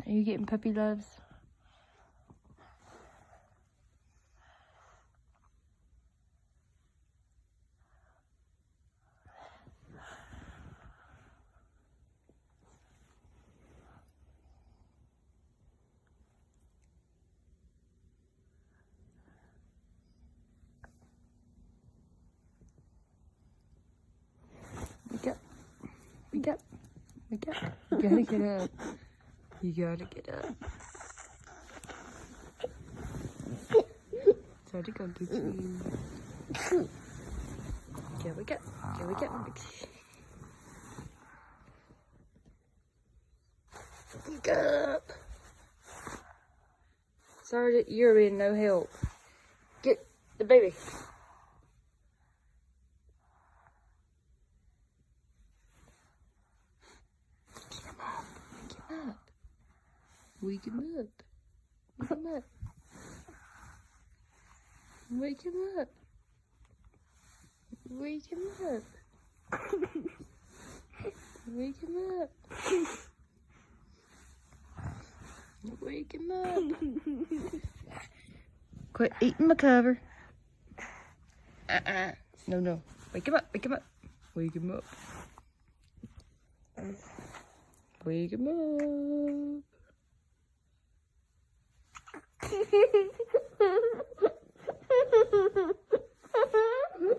Are you getting puppy loves? Wake up. Wake up. Wake up. You gotta get up. You gotta get up. Sorry to go get you. Okay, wake up. Okay, wake up. Wake up. Sorry that you're being no help. Get the baby. Get him up. Wake him up. Wake him up. Wake him up. Wake him up. Wake him up. Wake him up. Quit eating my cover. No, no. Wake him up. Wake him up. Wake him up. Wake him up.